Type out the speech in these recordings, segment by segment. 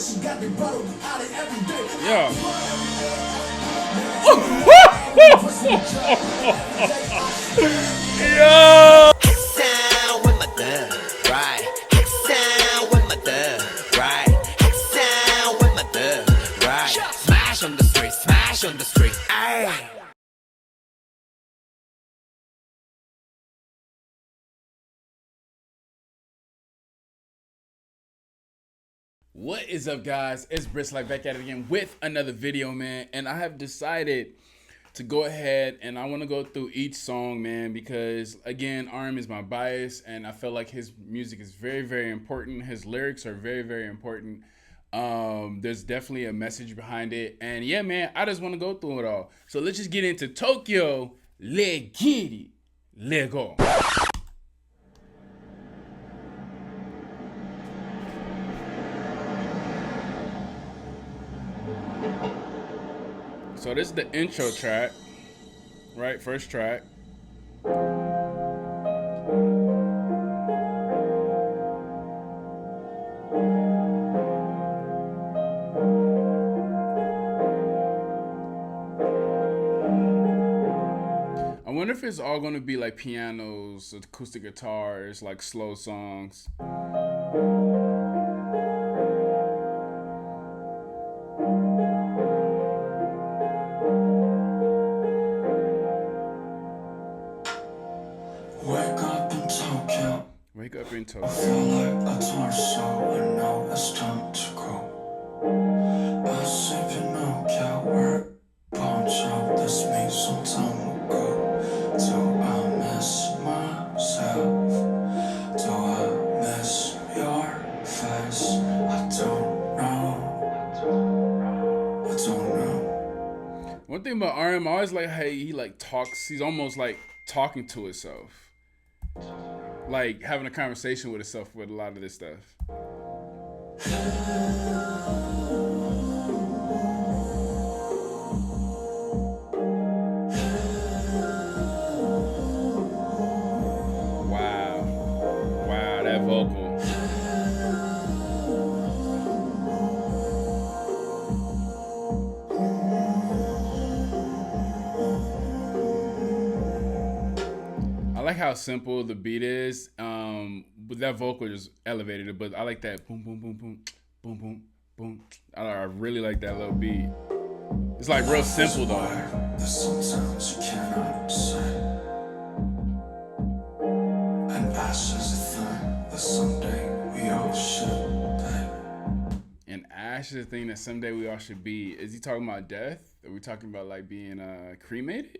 Yeah. Yo. Sound with my thug, right? Sound with my thug, right? Sound with my thug, right? Smash on the street, smash on the street, ayy. What is up, guys? It's BRISxLIFE back at it again with another video, man. And I have decided to go ahead and I want to go through each song, man, because again, RM is my bias and I feel like his music is very, very important. His lyrics are very, very important. There's definitely a message behind it. And yeah, man, I just want to go through it all. So let's just get into Tokyo. Let's get it. Let's go. So this is the intro track, right? First track. I wonder if it's all gonna be like pianos, acoustic guitars, like slow songs. Wake up in Tokyo. I feel like a torso and now it's time to go. I see Pinocchio, we're poncho, this me some time ago. Do I miss myself? Do I miss your face? I don't know. I don't know. One thing about RM, I always like how he like talks. He's almost like talking to himself, like having a conversation with himself with a lot of this stuff. Wow, that vocal. I like how simple the beat is. But that vocal just elevated it. But I like that boom, boom, boom, boom, boom, boom, boom. I really like that little beat. It's like real simple though. There's sometimes you cannot say. And ash is a thing that someday we all should be. And ash is the thing that someday we all should be. Is he talking about death? Are we talking about like being cremated?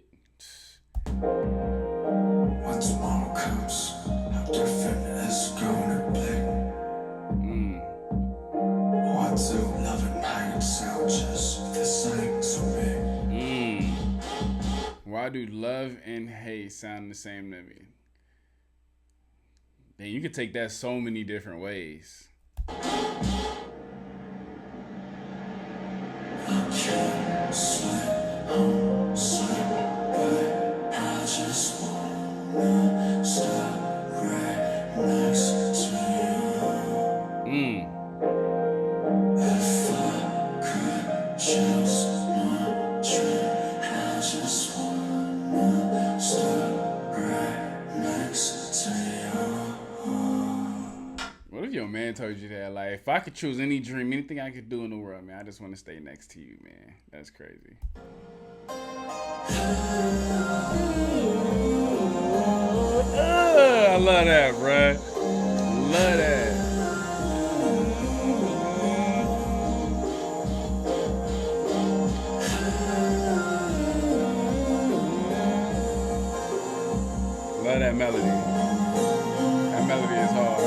When tomorrow comes, how different it's gonna be. Why do love and hate sound just the same to me? Why do love and hate sound the same to me? And you can take that so many different ways. I can't sleep, but I just wanna stop right next to you. If I could choose my dream, I just wanna stop right next to you. What if your man told you that, like, if I could choose any dream, anything I could do in the world, man, I just want to stay next to you, man. That's crazy. I love that, bruh. Love that. Love that melody. That melody is hard.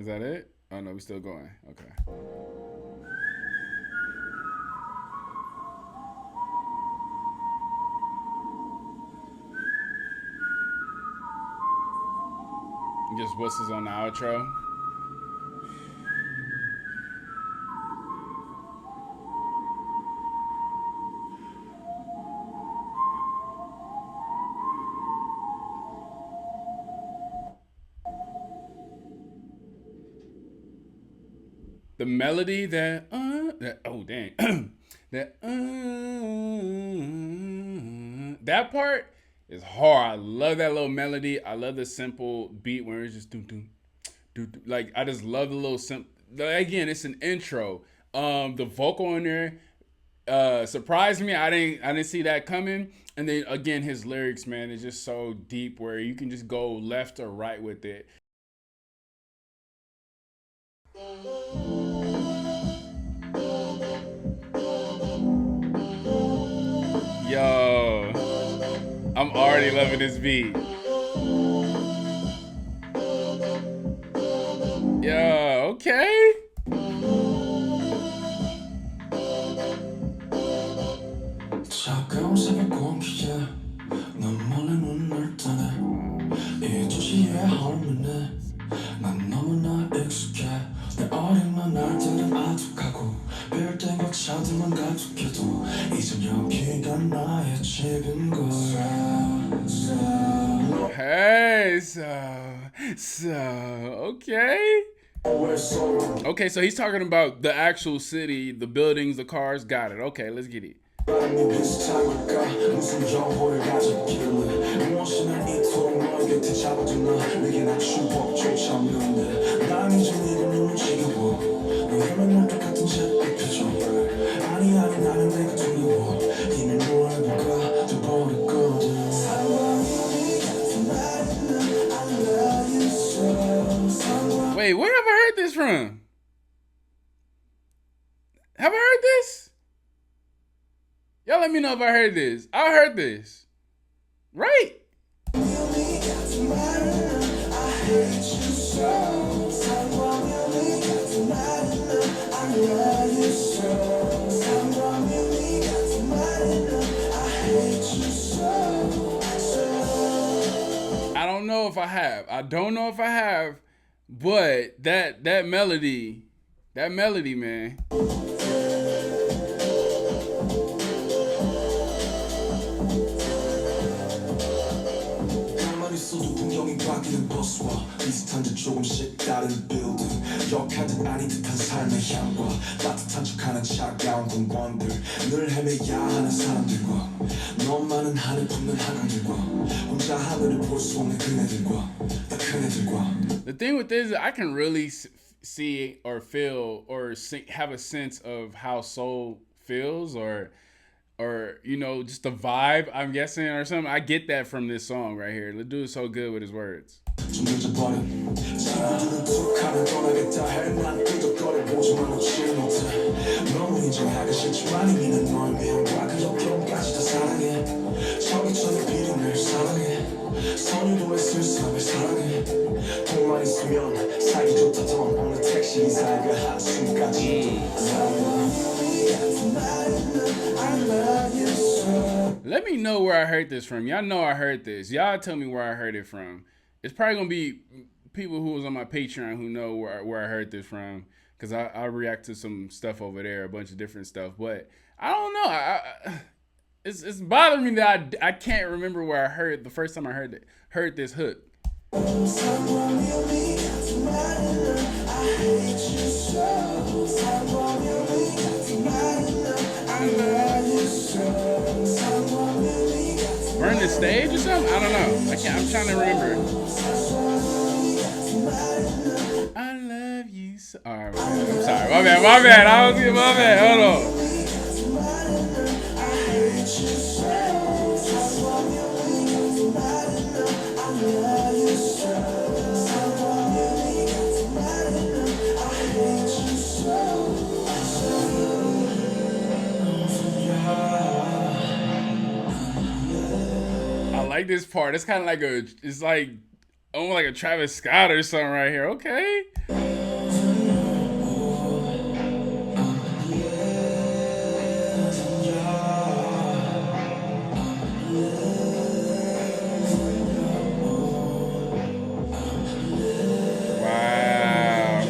Is that it? Oh no, we still going. Okay. He just whistles on the outro. the melody that oh dang that that part is hard. I love that little melody. I love the simple beat where it's just doom. Like I just love the little again, it's an intro. The vocal in there surprised me. I didn't see that coming. And then again, his lyrics, man, is just so deep where you can just go left or right with it. Yo, I'm already loving this beat. Yo, okay. 차가운 새벽 공기에 넌 몰래 눈을 뜨네 이 도시의 harmony 난 너무나 익숙해 내 어린 날들은 아득하고 빌딩과 차들만 가득해도 이젠 여기가 나의 집인 거야. Hey, so okay. Okay, so he's talking about the actual city, the buildings, the cars. Got it. Okay, let's get it. Wait, where have I heard this from? Have I heard this? Y'all let me know if I heard this. I heard this. Right? I don't know if I have. I don't know if I have, but that melody, man. 있어도 풍경이 바뀌는 버스와 비슷한 듯 조금씩 다른 빌딩 역할 듯 아닌 듯한 삶의 향과 따뜻한 척하는 차가운 공원들 늘 헤매야 하는 사람들과 너만은 하늘 품는 한강들과 혼자 하늘을 볼 수 없는 그네들과 다 그네들과. The thing with this is I can really see or feel or have a sense of how soul feels or you know, just the vibe, I'm guessing, or something. I get that from this song right here. The dude is so good with his words. Let me know where I heard this from. Y'all know I heard this. Y'all tell me where I heard it from. It's probably gonna be people who was on my Patreon who know where I heard this from, because I react to some stuff over there, a bunch of different stuff. But I don't know. It's bothering me that I can't remember where I heard the first time I heard this hook. Burn the stage or something? I don't know. I'm trying to remember. I love you so. All right, I'm sorry. My bad. I was getting my bad. Hold on. I like this part. It's kind of like it's like almost like a Travis Scott or something right here. Okay. Wow.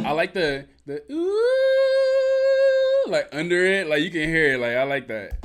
I like the ooh, like under it, like you can hear it. Like I like that.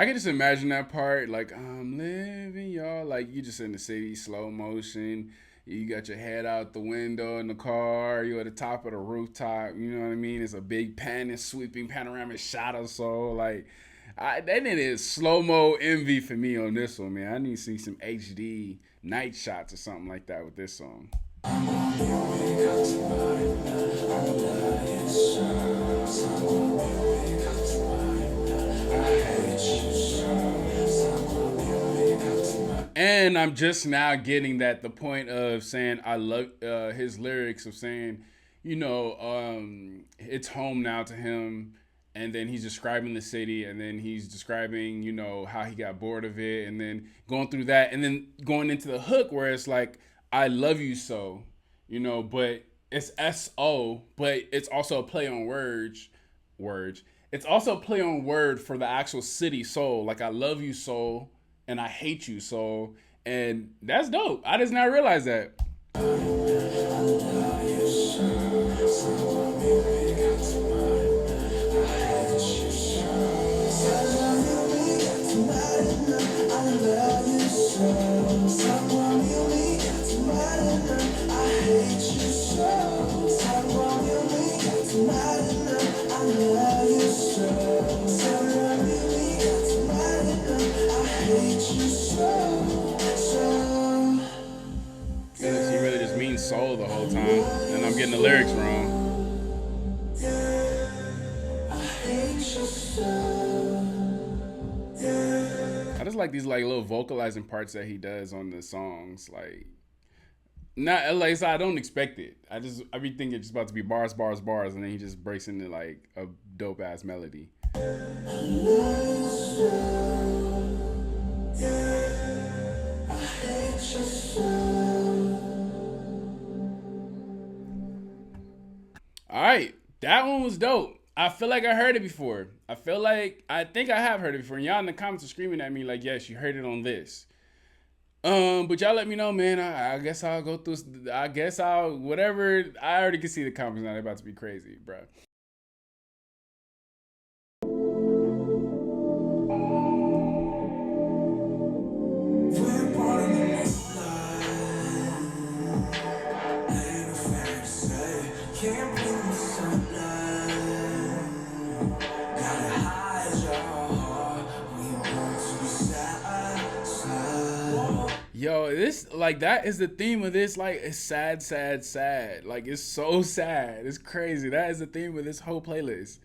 I can just imagine that part, like I'm living, y'all. Like you just in the city, slow motion. You got your head out the window in the car. You at the top of the rooftop. You know what I mean? It's a big sweeping panoramic shot or so. Like, that is slow mo envy for me on this one, man. I need to see some HD night shots or something like that with this song. And I'm just now getting that the point of saying I love his lyrics of saying, it's home now to him. And then he's describing the city, and then he's describing, how he got bored of it, and then going through that, and then going into the hook where it's like, I love you so, but it's S-O, but it's also a play on words. It's also a play on word for the actual city, Seoul. Like, I love you, Seoul, and I hate you, Seoul. And that's dope. I just now realized that. He really just means soul the whole time, and I'm getting the lyrics wrong. I just like these like little vocalizing parts that he does on the songs. Like, not like I don't expect it. I be thinking it's just about to be bars, and then he just breaks into like a dope ass melody. All right, that one was dope. I feel like I heard it before. I think I have heard it before. And y'all in the comments are screaming at me like, yes, you heard it on this. But y'all let me know, man. I guess I'll go through. I guess I'll whatever. I already can see the comments now. They're about to be crazy, bro. Yo, this like that is the theme of this. Like, it's sad, sad, sad. Like, it's so sad. It's crazy. That is the theme of this whole playlist.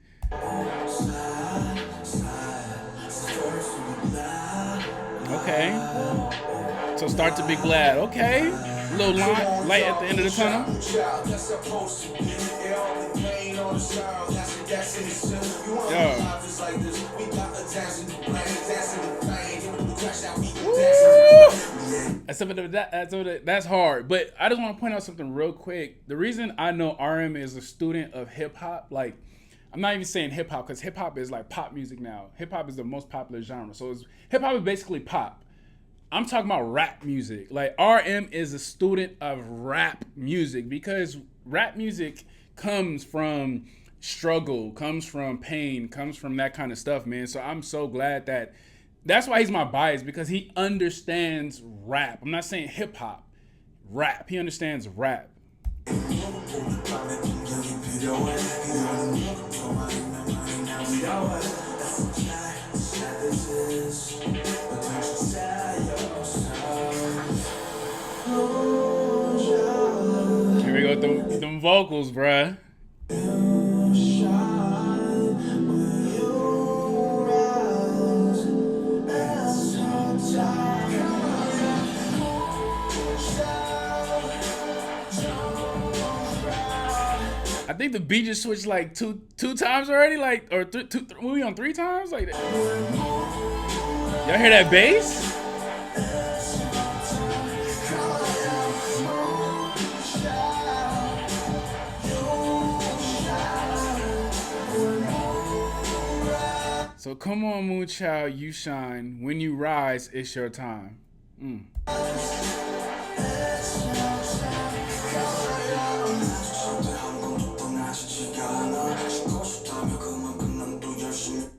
Okay. So start to be glad. Okay. A little light at the end of the tunnel. Yo. That's hard. But I just want to point out something real quick. The reason I know RM is a student of hip hop, like, I'm not even saying hip hop because hip hop is like pop music now. Hip hop is the most popular genre. So hip hop is basically pop. I'm talking about rap music. Like, RM is a student of rap music because rap music comes from struggle, comes from pain, comes from that kind of stuff, man. So I'm so glad that's why he's my bias, because he understands rap. I'm not saying hip hop, rap. He understands rap. Here we go with them vocals, bruh. I think the beat just switched like two times already, like, or we on 3 times, like that. Y'all hear that bass? So come on, Moon Child, you shine. When you rise, it's your time.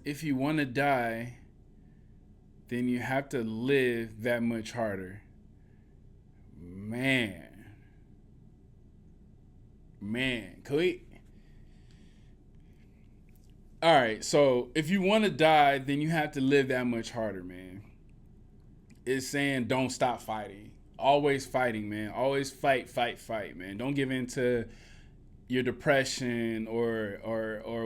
If you wanna die, then you have to live that much harder. Man. Could we? All right, so if you want to die, then you have to live that much harder, man. It's saying don't stop fighting. Always fighting, man. Always fight, man. Don't give in to your depression or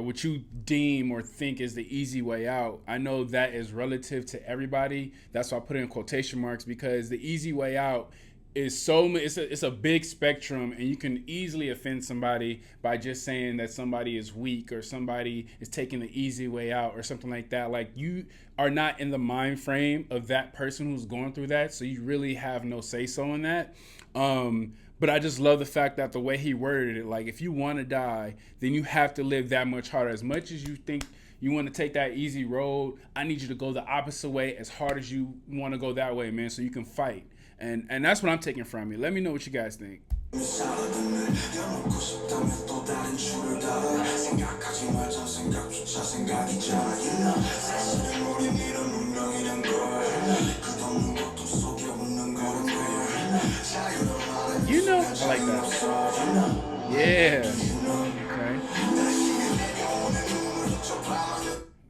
what you deem or think is the easy way out. I know that is relative to everybody. That's why I put it in quotation marks, because the easy way out is it's a big spectrum, and you can easily offend somebody by just saying that somebody is weak or somebody is taking the easy way out or something like that. Like, you are not in the mind frame of that person who's going through that, so you really have no say so in that. But I just love the fact that the way he worded it, like, if you want to die, then you have to live that much harder. As much as you think you want to take that easy road, I need you to go the opposite way as hard as you want to go that way, man, so you can fight. And that's what I'm taking from it. Let me know what you guys think. You know, I like that. Yeah. Okay.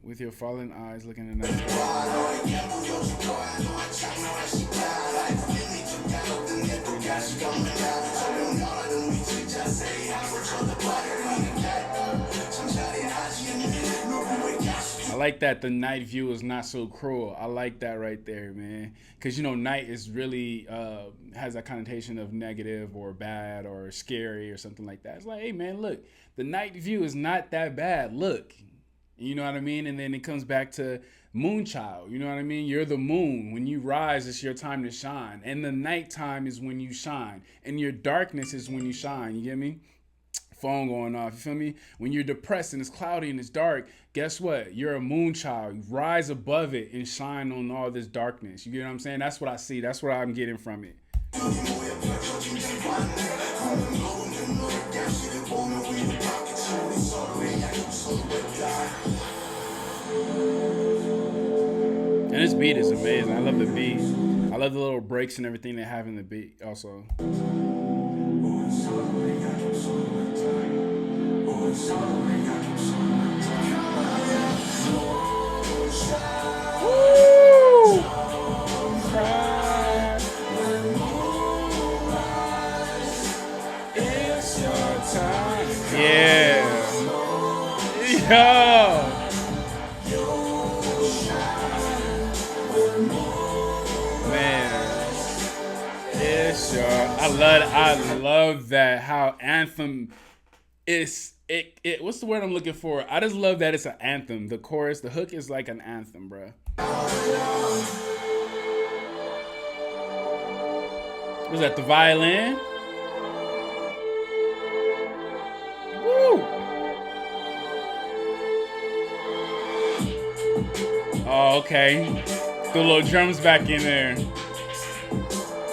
With your fallen eyes looking in that. I like that the night view is not so cruel. I like that right there, man. Because, you know, night is really has that connotation of negative or bad or scary or something like that. It's like, hey, man, look, the night view is not that bad. Look, you know what I mean? And then it comes back to Moonchild. You know what I mean? You're the moon. When you rise, it's your time to shine. And the nighttime is when you shine. And your darkness is when you shine. You get me? Phone going off. You feel me? When you're depressed and it's cloudy and it's dark, guess what? You're a moon child. You rise above it and shine on all this darkness. You get what I'm saying? That's what I see. That's what I'm getting from it. And this beat is amazing. I love the beat. I love the little breaks and everything they have in the beat also. Yeah. Yo. I love that how Anthem is it what's the word I'm looking for? I just love that it's an anthem. The chorus, the hook is like an anthem, bro. Was that the violin? Woo! Oh, okay. The little drums back in there.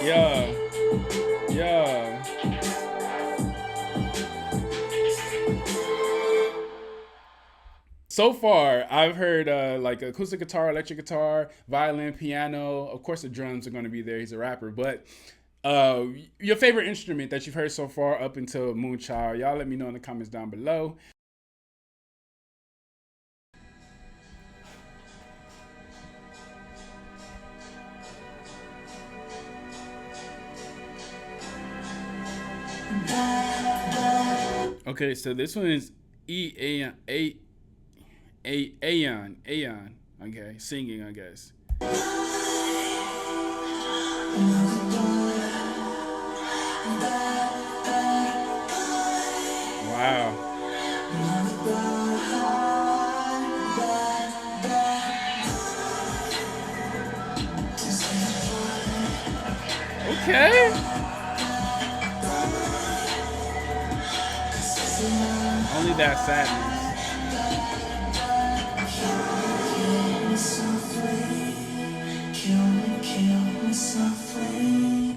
Yeah. Yeah. So far, I've heard like acoustic guitar, electric guitar, violin, piano. Of course, the drums are going to be there. He's a rapper. But your favorite instrument that you've heard so far up until Moonchild, y'all let me know in the comments down below. Okay, so this one is Aeon. Okay, singing, I guess. Wow. Okay. Only that sadness.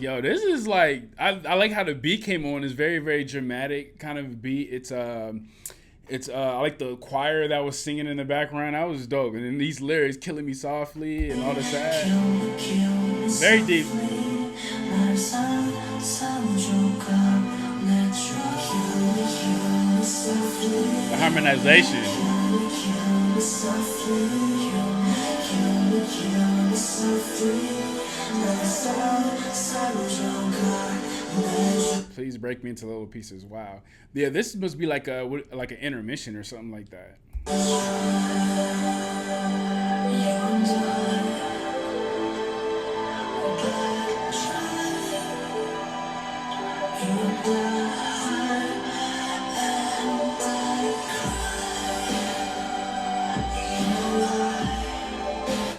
Yo, this is like I like how the beat came on. It's very, very dramatic kind of beat. It's I like the choir that was singing in the background. That was dope. And then these lyrics, killing me softly and all the sad. Very deep. The harmonization. Please break me into little pieces. Wow. Yeah, this must be like an intermission or something like that.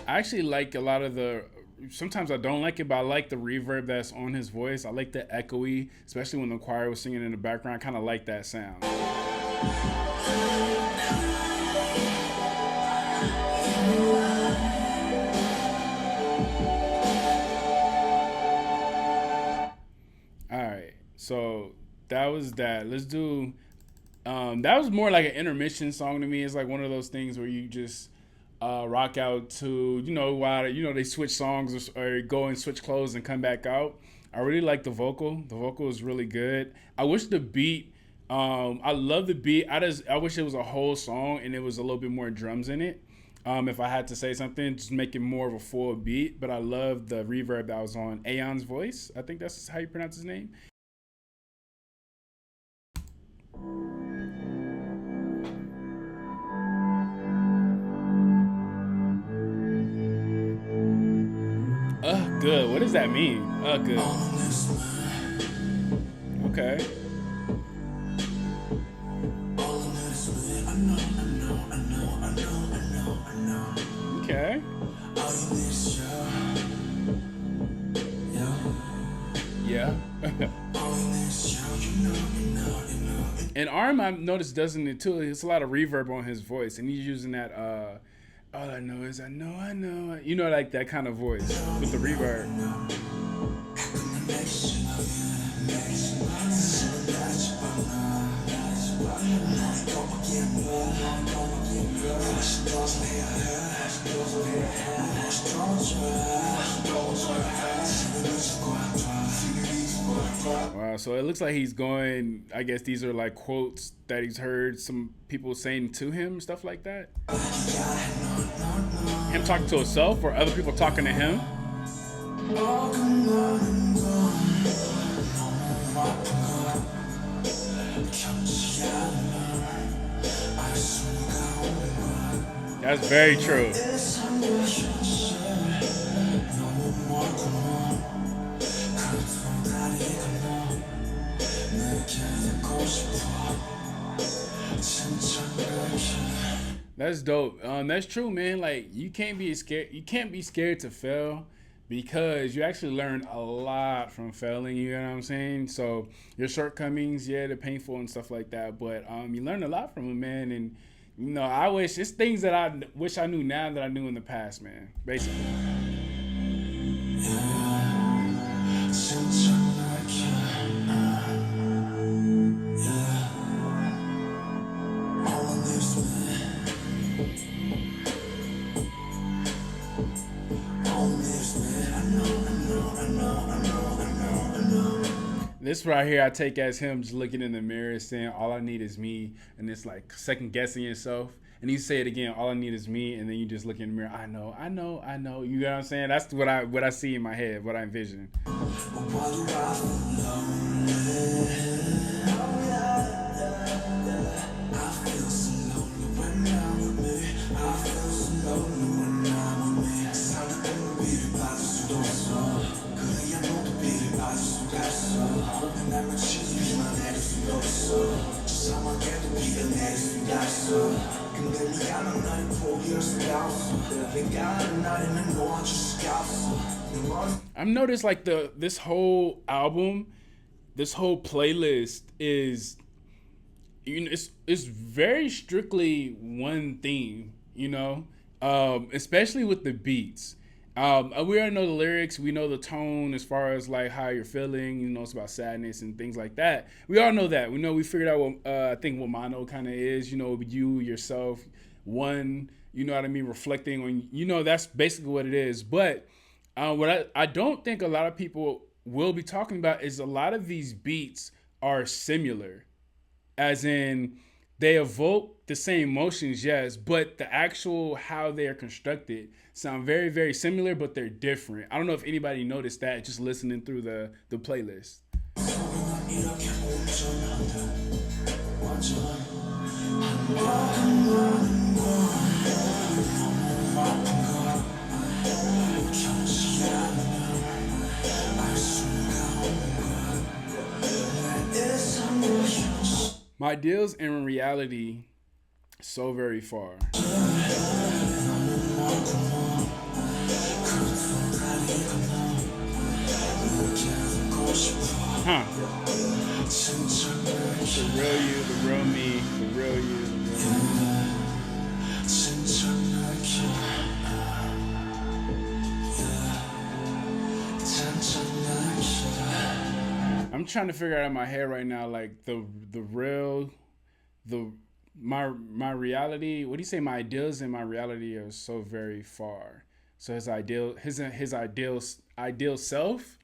I actually like a lot of the. Sometimes I don't like it, but I like the reverb that's on his voice. I like the echoey, especially when the choir was singing in the background. I kind of like that sound. All right, so that was that. Let's do. That was more like an intermission song to me. It's like one of those things where you just rock out to, while they switch songs or go and switch clothes and come back out. I really like the vocal. The vocal is really good. I wish the beat. I love the beat. I wish it was a whole song and it was a little bit more drums in it. If I had to say something, just make it more of a full beat. But I love the reverb that was on Aeon's voice. I think that's how you pronounce his name. Good. What does that mean? Good. Okay. Okay. Yeah. And Arm, I've noticed, doesn't it too? It's a lot of reverb on his voice, and he's using that. All I know is I know. Like that kind of voice with the reverb. Wow, so it looks like he's going, I guess these are like quotes that he's heard some people saying to him, stuff like that. Him talking to himself or other people talking to him. That's very true. That's dope. That's true, man. Like you can't be scared. You can't be scared to fail because you actually learn a lot from failing. You know what I'm saying? So your shortcomings, yeah, they're painful and stuff like that, but you learn a lot from them, man. And I wish it's things that I wish I knew now that I knew in the past, man. Basically. This right here I take as him just looking in the mirror saying, all I need is me. And it's like second guessing yourself. And you say it again, all I need is me. And then you just look in the mirror, I know. You know what I'm saying? That's what I see in my head, what I envision. I've noticed like this whole album, this whole playlist is, it's very strictly one theme, especially with the beats. We already know the lyrics. We know the tone as far as like how you're feeling. You know, it's about sadness and things like that. We all know that. We figured out what I think what mono kind of is. You know, you yourself, one. You know what I mean? Reflecting on. You know, that's basically what it is. But what I don't think a lot of people will be talking about is a lot of these beats are similar, as in they evoke the same emotions, yes, but the actual how they are constructed sound very, very similar, but they're different. I don't know if anybody noticed that just listening through the playlist. My ideals and reality so very far. Huh. The real you, the real me, the real you, the real me. I'm trying to figure out in my head right now, like the real, my reality. What do you say? My ideals and my reality are so very far. So his ideal self,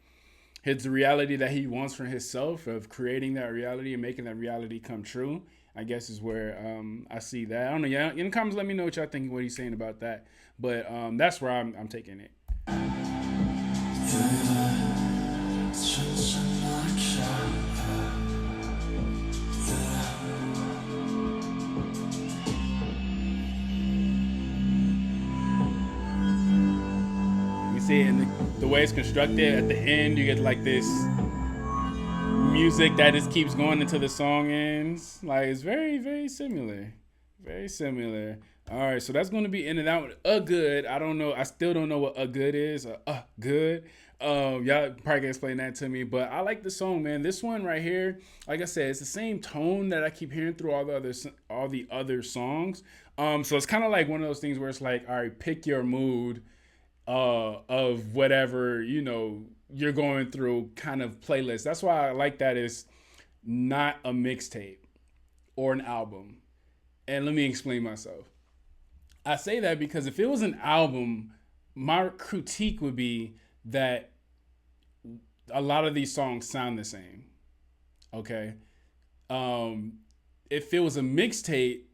his reality that he wants for himself, of creating that reality and making that reality come true, I guess is where I see that. I don't know. Yeah, in the comments, let me know what y'all think, what he's saying about that. But that's where I'm taking it. See, and the way it's constructed at the end, you get like this music that just keeps going until the song ends. Like, it's very, very similar. Very similar. All right, so that's going to be in and out with a good. I don't know. I still don't know what a good is. Good. Y'all probably can explain that to me, but I like the song, man. This one right here, like I said, it's the same tone that I keep hearing through all the other songs. So it's kind of like one of those things where it's like, all right, pick your mood of whatever, you know, you're going through kind of playlist. That's why I like that it's not a mixtape or an album. And let me explain myself. I say that because if it was an album, my critique would be that a lot of these songs sound the same. Okay. If it was a mixtape,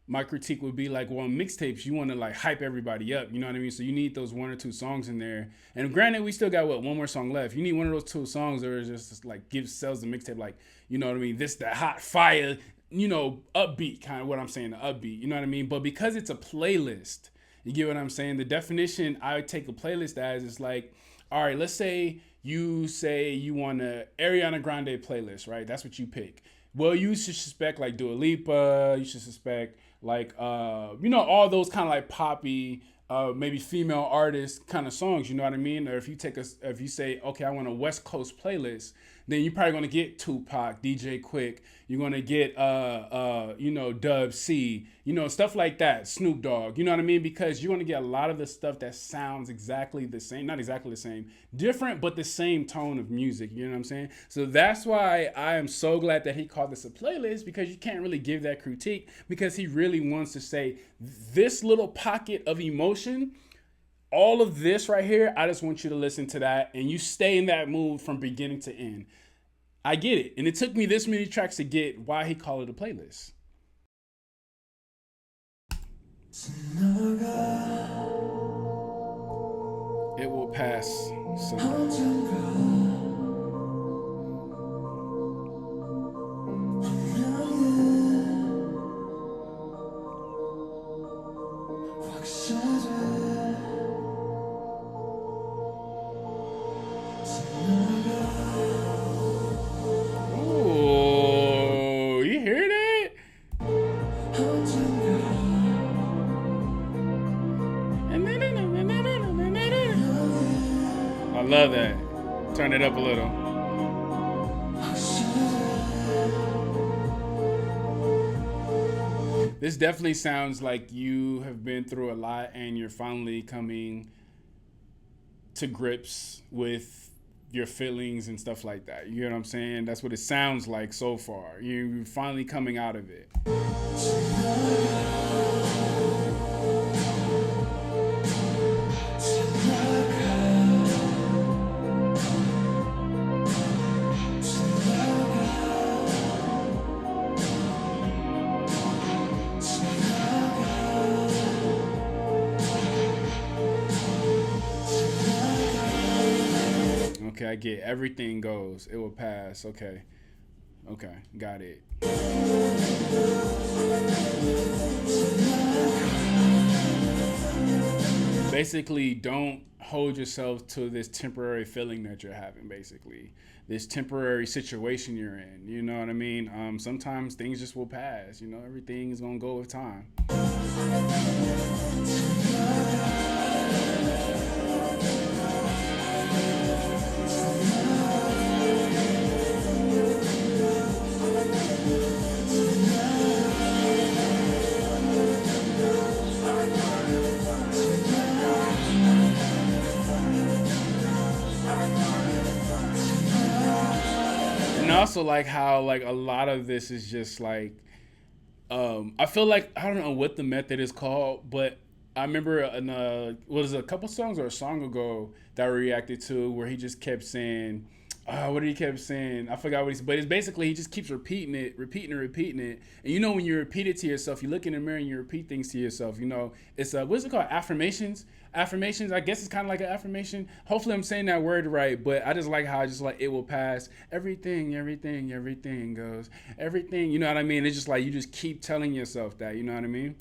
my critique would be like, well, on mixtapes, you want to like hype everybody up. You know what I mean? So you need those one or two songs in there. And granted, we still got one more song left. You need one of those two songs that are just like sells the mixtape, like, you know what I mean? That hot fire, you know, upbeat, kind of what I'm saying, the upbeat, you know what I mean? But because it's a playlist, you get what I'm saying? The definition I would take a playlist as is like, all right, let's say you want a Ariana Grande playlist, right? That's what you pick. Well, you should suspect like Dua Lipa, you should suspect like, you know, all those kind of like poppy, maybe female artist kind of songs, you know what I mean? Or if you say, okay, I want a West Coast playlist, then you're probably going to get Tupac, DJ Quick. You're going to get, you know, Dub C, you know, stuff like that, Snoop Dogg, you know what I mean? Because you're going to get a lot of the stuff that sounds exactly the same, not exactly the same, different, but the same tone of music, you know what I'm saying? So that's why I am so glad that he called this a playlist, because you can't really give that critique, because he really wants to say this little pocket of emotion, all of this right here, I just want you to listen to that and you stay in that mood from beginning to end. I get it. And it took me this many tracks to get why he called it a playlist. It will pass someday. I love that. Turn it up a little. This definitely sounds like you have been through a lot and you're finally coming to grips with your feelings and stuff like that. You know what I'm saying? That's what it sounds like so far. You're finally coming out of it. Okay, I get everything goes. It will pass. Okay. Okay, got it. Basically, don't hold yourself to this temporary feeling that you're having, basically. This temporary situation you're in. You know what I mean? Sometimes things just will pass. You know, everything is going to go with time. And I also like how like a lot of this is just like I feel like I don't know what the method is called, but I remember was it a couple songs or a song ago that I reacted to where he just kept saying, what did he kept saying? I forgot what but it's basically he just keeps repeating it. And you know when you repeat it to yourself, you look in the mirror and you repeat things to yourself. You know, it's what's it called? Affirmations. I guess it's kind of like an affirmation. Hopefully I'm saying that word right, but I just like how I just like it will pass. Everything goes. Everything, you know what I mean? It's just like you just keep telling yourself that, you know what I mean?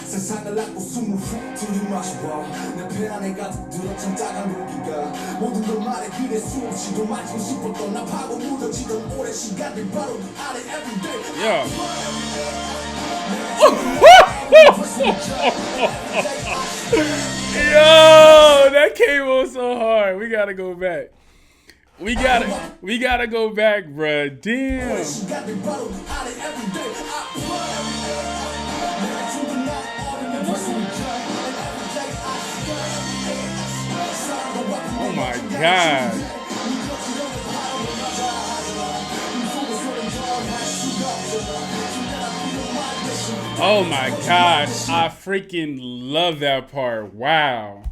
세상을 안고 숨을 훅 들이마셔봐 내 배 안에 가득 들어찬 따가운 공기가 모든 걸 말해 그래 수없이도 마치고 싶었던 나파고 무뎌지던 오랜 시간들 바로 그 아래 everyday Yeah. Yo, that came on so hard. We gotta go back. We gotta go back, bruh. Damn. Oh my God. Oh my gosh. I freaking love that part. Wow.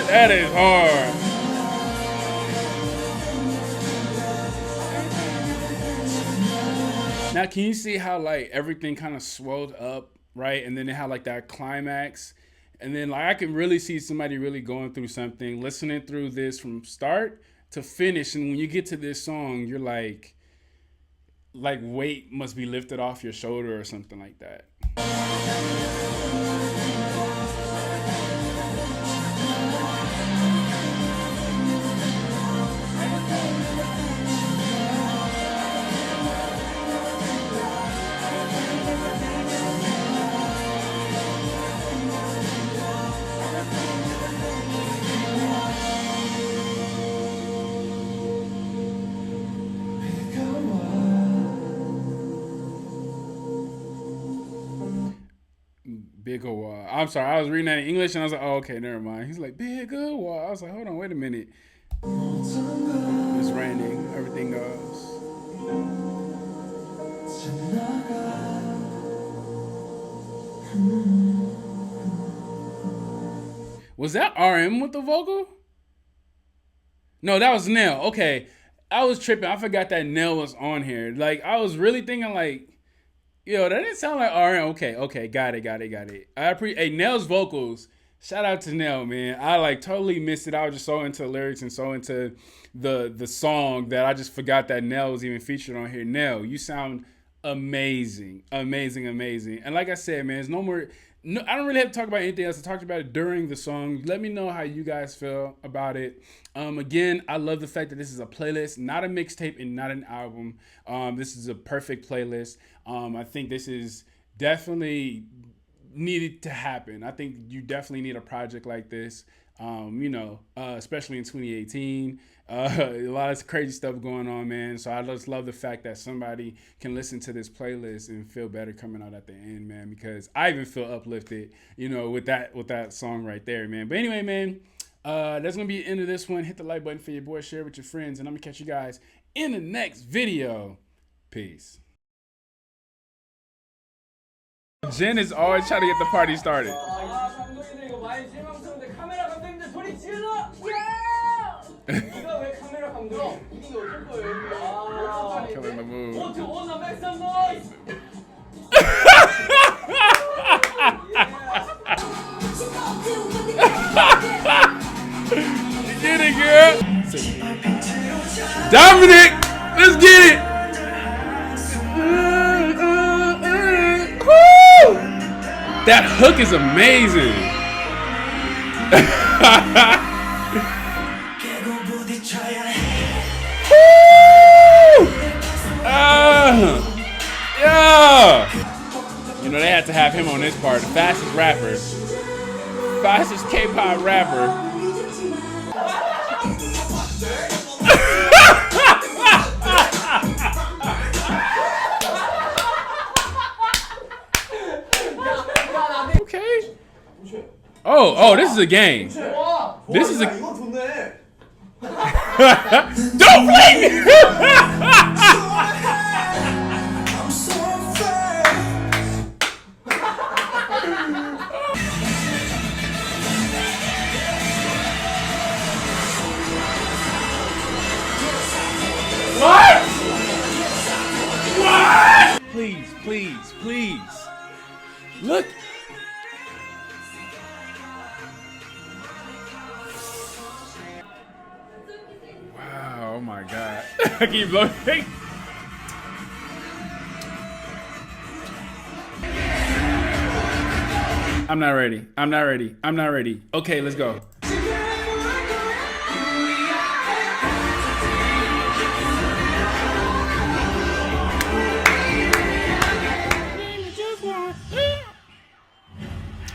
That is hard. Now, can you see how like everything kind of swelled up, right? And then it had like that climax. And then like I can really see somebody really going through something, listening through this from start to finish. And when you get to this song, you're like weight must be lifted off your shoulder or something like that. Bigger wall. I'm sorry, I was reading that in English and I was like, oh, okay, never mind. He's like, bigger wall. I was like, hold on, wait a minute. It's raining, everything goes. Was that RM with the vocal? No, that was Nell. Okay, I was tripping. I forgot that Nell was on here. Like, I was really thinking like, yo, that didn't sound like RM. Okay, got it. I appreciate. Hey, Nell's vocals Shout out to Nell, man. I like totally missed it. I was just so into the lyrics and so into the song that I just forgot that Nell was even featured on here. Nell, you sound amazing, amazing, amazing. And like I said, man, there's no more. No, I don't really have to talk about anything else. I talked about it during the song. Let me know how you guys feel about it. Again, I love the fact that this is a playlist, not a mixtape and not an album. This is a perfect playlist. I think this is definitely needed to happen. I think you definitely need a project like this. Especially in 2018. A lot of crazy stuff going on, man. So I just love the fact that somebody can listen to this playlist and feel better coming out at the end, man, because I even feel uplifted, with that song right there, man. But anyway, man, that's going to be the end of this one. Hit the like button for your boy, share with your friends, and I'm going to catch you guys in the next video. Peace. Jen is always trying to get the party started. Killing the mood. You get it, girl. Dominic, let's get it. Woo! That hook is amazing. Yeah. They had to have him on this part. The fastest rapper. Fastest K-pop rapper. Okay. Oh, this is a game. This is a... Don't blame me! What? What? Please, please, please. Look. Wow, oh my God. I keep blowing. I'm not ready. I'm not ready. I'm not ready. Okay, let's go.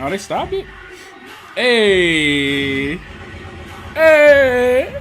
Oh, they stopped it? Hey. Hey.